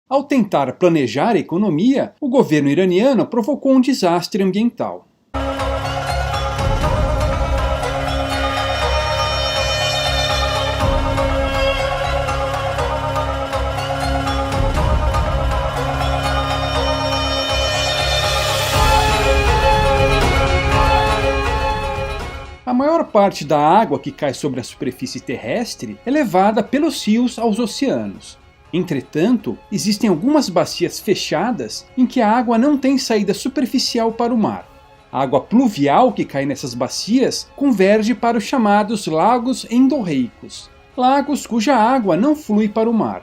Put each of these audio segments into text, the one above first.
Ao tentar planejar a economia, o governo iraniano provocou um desastre ambiental. A maior parte da água que cai sobre a superfície terrestre é levada pelos rios aos oceanos. Entretanto, existem algumas bacias fechadas em que a água não tem saída superficial para o mar. A água pluvial que cai nessas bacias converge para os chamados lagos endorreicos, lagos cuja água não flui para o mar.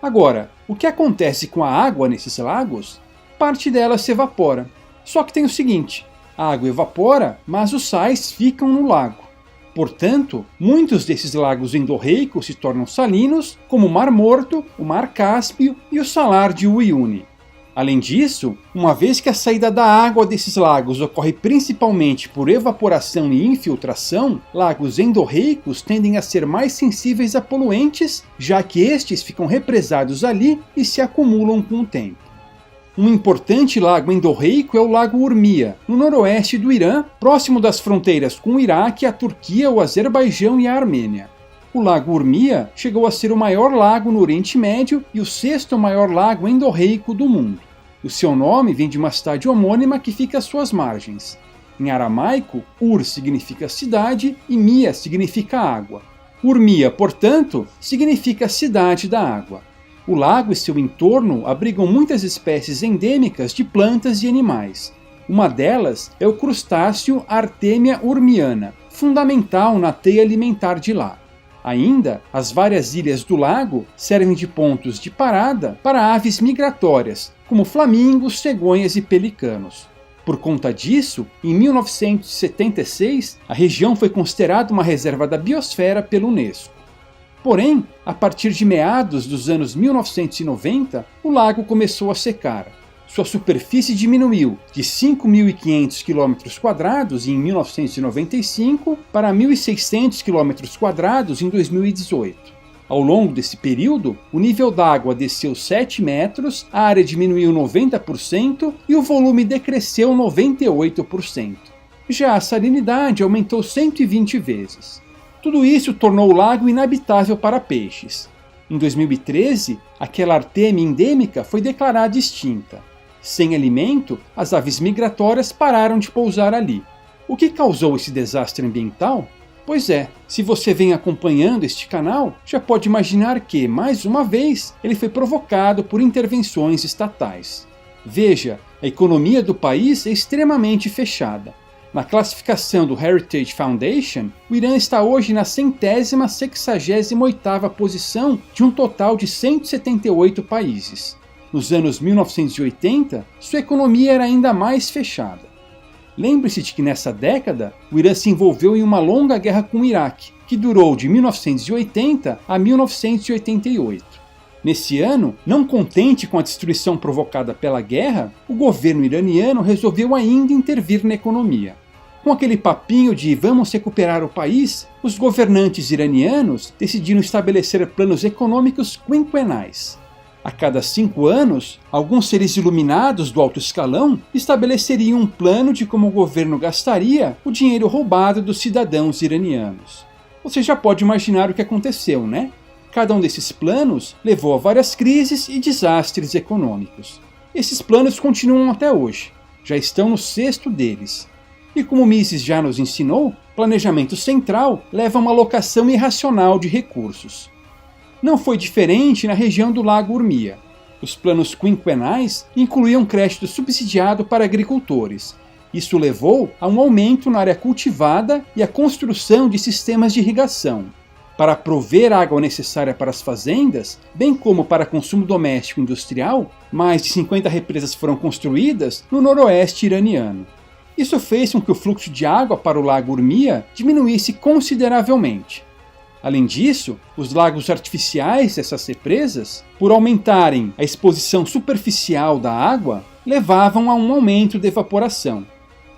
Agora, o que acontece com a água nesses lagos? Parte dela se evapora. Só que tem o seguinte: a água evapora, mas os sais ficam no lago. Portanto, muitos desses lagos endorreicos se tornam salinos, como o Mar Morto, o Mar Cáspio e o Salar de Uyuni. Além disso, uma vez que a saída da água desses lagos ocorre principalmente por evaporação e infiltração, lagos endorreicos tendem a ser mais sensíveis a poluentes, já que estes ficam represados ali e se acumulam com o tempo. Um importante lago endorreico é o Lago Urmia, no noroeste do Irã, próximo das fronteiras com o Iraque, a Turquia, o Azerbaijão e a Armênia. O Lago Urmia chegou a ser o maior lago no Oriente Médio e o sexto maior lago endorreico do mundo. O seu nome vem de uma cidade homônima que fica às suas margens. Em aramaico, Ur significa cidade e Mia significa água. Urmia, portanto, significa cidade da água. O lago e seu entorno abrigam muitas espécies endêmicas de plantas e animais. Uma delas é o crustáceo Artemia urmiana, fundamental na teia alimentar de lá. Ainda, as várias ilhas do lago servem de pontos de parada para aves migratórias, como flamingos, cegonhas e pelicanos. Por conta disso, em 1976, a região foi considerada uma reserva da biosfera pela Unesco. Porém, a partir de meados dos anos 1990, o lago começou a secar. Sua superfície diminuiu de 5.500 km² em 1995 para 1.600 km² em 2018. Ao longo desse período, o nível d'água desceu 7 metros, a área diminuiu 90% e o volume decresceu 98%. Já a salinidade aumentou 120 vezes. Tudo isso tornou o lago inabitável para peixes. Em 2013, aquela Artemia endêmica foi declarada extinta. Sem alimento, as aves migratórias pararam de pousar ali. O que causou esse desastre ambiental? Pois é, se você vem acompanhando este canal, já pode imaginar que, mais uma vez, ele foi provocado por intervenções estatais. Veja, a economia do país é extremamente fechada. Na classificação do Heritage Foundation, o Irã está hoje na 168ª posição de um total de 178 países. Nos anos 1980, sua economia era ainda mais fechada. Lembre-se de que nessa década, o Irã se envolveu em uma longa guerra com o Iraque, que durou de 1980 a 1988. Nesse ano, não contente com a destruição provocada pela guerra, o governo iraniano resolveu ainda intervir na economia. Com aquele papinho de vamos recuperar o país, os governantes iranianos decidiram estabelecer planos econômicos quinquenais. A cada 5 anos, alguns seres iluminados do alto escalão estabeleceriam um plano de como o governo gastaria o dinheiro roubado dos cidadãos iranianos. Você já pode imaginar o que aconteceu, né? Cada um desses planos levou a várias crises e desastres econômicos. Esses planos continuam até hoje, já estão no 6º deles. E como Mises já nos ensinou, planejamento central leva a uma alocação irracional de recursos. Não foi diferente na região do Lago Urmia. Os planos quinquenais incluíam crédito subsidiado para agricultores. Isso levou a um aumento na área cultivada e a construção de sistemas de irrigação. Para prover a água necessária para as fazendas, bem como para consumo doméstico e industrial, mais de 50 represas foram construídas no noroeste iraniano. Isso fez com que o fluxo de água para o Lago Urmia diminuísse consideravelmente. Além disso, os lagos artificiais dessas represas, por aumentarem a exposição superficial da água, levavam a um aumento da evaporação.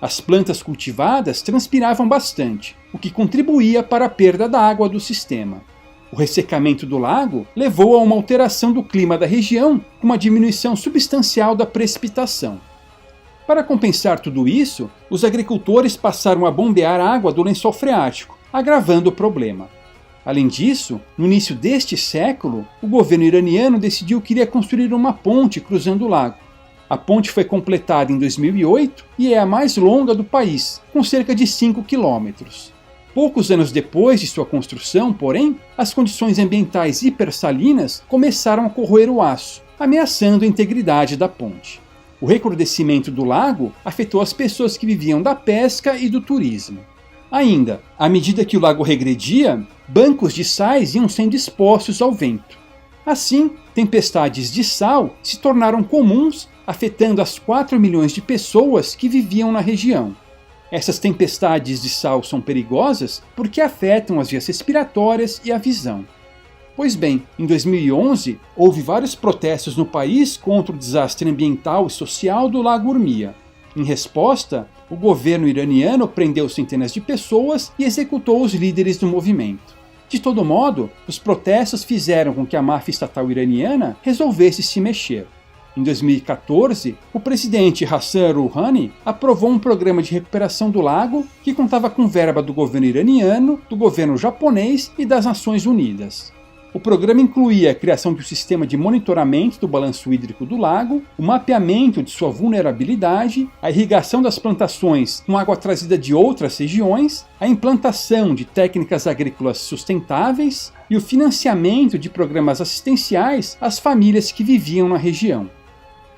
As plantas cultivadas transpiravam bastante, o que contribuía para a perda da água do sistema. O ressecamento do lago levou a uma alteração do clima da região, com uma diminuição substancial da precipitação. Para compensar tudo isso, os agricultores passaram a bombear água do lençol freático, agravando o problema. Além disso, no início deste século, o governo iraniano decidiu que iria construir uma ponte cruzando o lago. A ponte foi completada em 2008 e é a mais longa do país, com cerca de 5 quilômetros. Poucos anos depois de sua construção, porém, as condições ambientais hipersalinas começaram a corroer o aço, ameaçando a integridade da ponte. O recrudescimento do lago afetou as pessoas que viviam da pesca e do turismo. Ainda, à medida que o lago regredia, bancos de sais iam sendo expostos ao vento. Assim, tempestades de sal se tornaram comuns, afetando as 4 milhões de pessoas que viviam na região. Essas tempestades de sal são perigosas porque afetam as vias respiratórias e a visão. Pois bem, em 2011, houve vários protestos no país contra o desastre ambiental e social do Lago Urmia. Em resposta, o governo iraniano prendeu centenas de pessoas e executou os líderes do movimento. De todo modo, os protestos fizeram com que a máfia estatal iraniana resolvesse se mexer. Em 2014, o presidente Hassan Rouhani aprovou um programa de recuperação do lago que contava com verba do governo iraniano, do governo japonês e das Nações Unidas. O programa incluía a criação de um sistema de monitoramento do balanço hídrico do lago, o mapeamento de sua vulnerabilidade, a irrigação das plantações com água trazida de outras regiões, a implantação de técnicas agrícolas sustentáveis e o financiamento de programas assistenciais às famílias que viviam na região.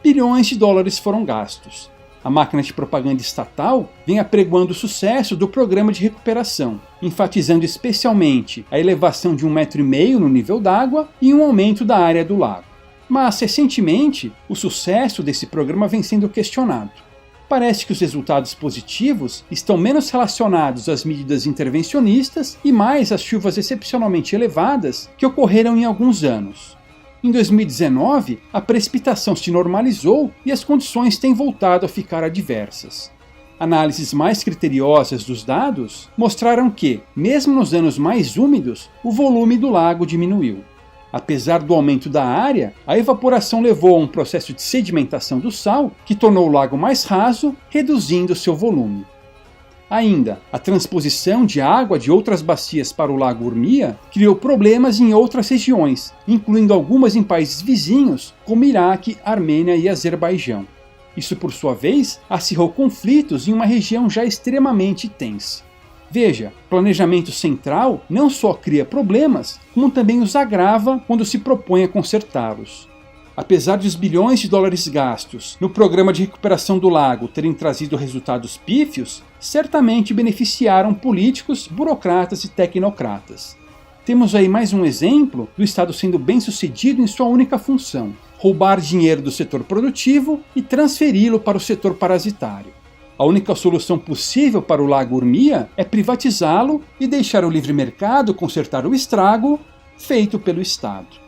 Bilhões de dólares foram gastos. A máquina de propaganda estatal vem apregoando o sucesso do programa de recuperação, enfatizando especialmente a elevação de 1,5 metro no nível d'água e um aumento da área do lago. Mas, recentemente, o sucesso desse programa vem sendo questionado. Parece que os resultados positivos estão menos relacionados às medidas intervencionistas e mais às chuvas excepcionalmente elevadas que ocorreram em alguns anos. Em 2019, a precipitação se normalizou e as condições têm voltado a ficar adversas. Análises mais criteriosas dos dados mostraram que, mesmo nos anos mais úmidos, o volume do lago diminuiu. Apesar do aumento da área, a evaporação levou a um processo de sedimentação do sal que tornou o lago mais raso, reduzindo seu volume. Ainda, a transposição de água de outras bacias para o Lago Urmia criou problemas em outras regiões, incluindo algumas em países vizinhos, como Iraque, Armênia e Azerbaijão. Isso, por sua vez, acirrou conflitos em uma região já extremamente tensa. Veja, planejamento central não só cria problemas, como também os agrava quando se propõe a consertá-los. Apesar de os bilhões de dólares gastos no programa de recuperação do lago terem trazido resultados pífios, certamente beneficiaram políticos, burocratas e tecnocratas. Temos aí mais um exemplo do Estado sendo bem-sucedido em sua única função: roubar dinheiro do setor produtivo e transferi-lo para o setor parasitário. A única solução possível para o Lago Urmia é privatizá-lo e deixar o livre mercado consertar o estrago feito pelo Estado.